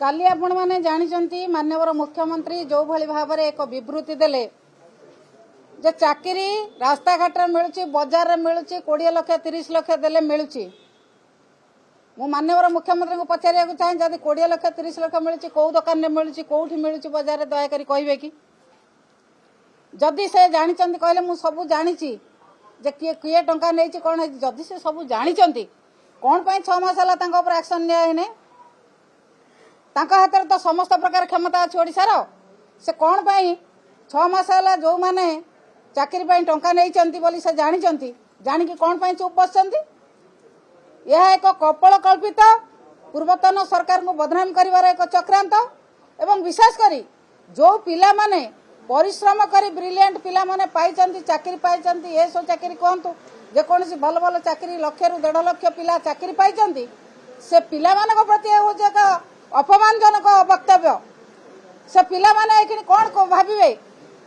काली आपण माने जानिचंती माननीय मुख्यमंत्री जो भली भाव में एक विवृत्ति देले जे चाकरी रास्ता घाट मिलुची बजार मिलुची 20 लाख 30 लाख देले मिलुची मु माननीय मुख्यमंत्री को पचारिया चाहे जदि 20 लाख 30 लाख मिलुची कौ दुकान में मिलुची कोठी मिलुची बजार दयाकरी कहबे कि जदि से जानिचंती कहले मु सब जानिची जे किए किए टंका नेची कोन जदि से सब जानिचंती कोन पई 6 मास हला तांको ऊपर एक्शन निया हेने तांका हाथ तो समस्त प्रकार क्षमता अच्छी ओडिशार से कौन पाई 6 मास है जो मैंने चाकरी टंका नहीं बोली से जानी जानिकी कौन पाई चुप बसंती यह एक कपल कल्पित पूर्वतन सरकार को बदनाम कर एक चक्रांत एवं विशेषकर जो पिला माने परिश्रम करी ब्रिलियंट पिला माने पाइचंती चाकरी पाइचंती ए सो चाकरी कहतु जेकोसी भल भल चाकरी 1 ରୁ 1.5 लाख पिला चाकरी पाइचंती से पिला मानक प्रति होचे एक अपमानजनक वक्तव्य से पिला माने एखिनि कोन भाबिबे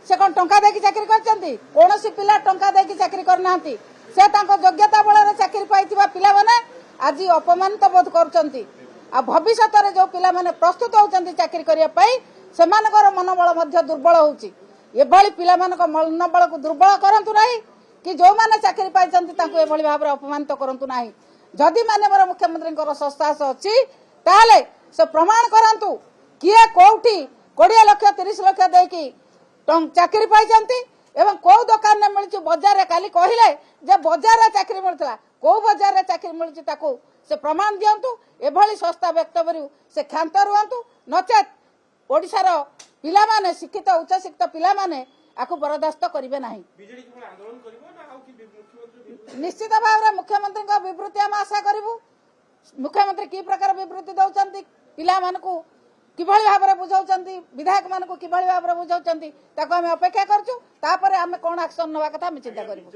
से कोन टंका देकी चाकरी करचंती कोनोसी पिला टंका देकी चाकरी करनांती से तांको योग्यता बଳରେ चाकरी पाइथिबा पिला माने आज अपमानित बोध करचंती आ भविष्यत रे जो पिला माने प्रस्तुत होचंती चाकरी करिया पई सेमानकर मनोबल मध्य दुर्बल होउची एभली पिला मानक मनोबल को दुर्बल करंतु नाही कि जो माने चाकरी पाइचंती तांको एभली भाबरे अपमानित करंतु नाही जदि माननीय मुख्यमंत्री साहस अछि ताले से प्रमाण करंतु किए कोठी 20 लाख 30 लाख देकी चाकरी पाइचंती एवं को दुकान में मिलची बजार रे काली कहिले जे बजार रे चाकरी मिलतला को बजार रे चाकरी मिलची ताको से प्रमाण दियंतु एभली संस्था व्यक्त करिउ से क्षांत रुहंतु नचेत ओडिसार पिला माने शिक्षित उच्च शिक्षित पिला माने आकु बर्दाश्त करिवे नाही निश्चित भाव रे मुख्यमंत्री को विवृत्ति हम आशा करिवु मुख्यमंत्री की प्रकार विवृत्ति दउचंती पिला मानकु किभली भाव में बुझाउचंती विधायक मानकु किभली भाव में बुझाउचंती ताको हम अपेक्षा करछु तापरे हम कोन एक्शन नवा कथा हम चिंता करिवु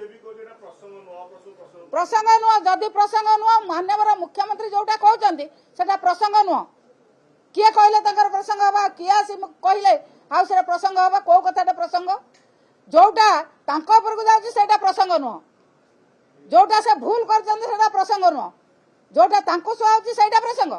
प्रसंग नुह जदि प्रसंग नुह माननीय मुख्यमंत्री जोटा कहउचंती सेटा प्रसंग नुह किए कहले तंकर प्रसंग हबा किए आसी कहले हाउस रे प्रसंग हबा को कथाटा प्रसंग जोटा तांको ऊपर को जाउची सेटा प्रसंग नुह जोटा से भूल करचंती सेटा प्रसंग नुह जोटा तांको सुहाउची सेटा प्रसंग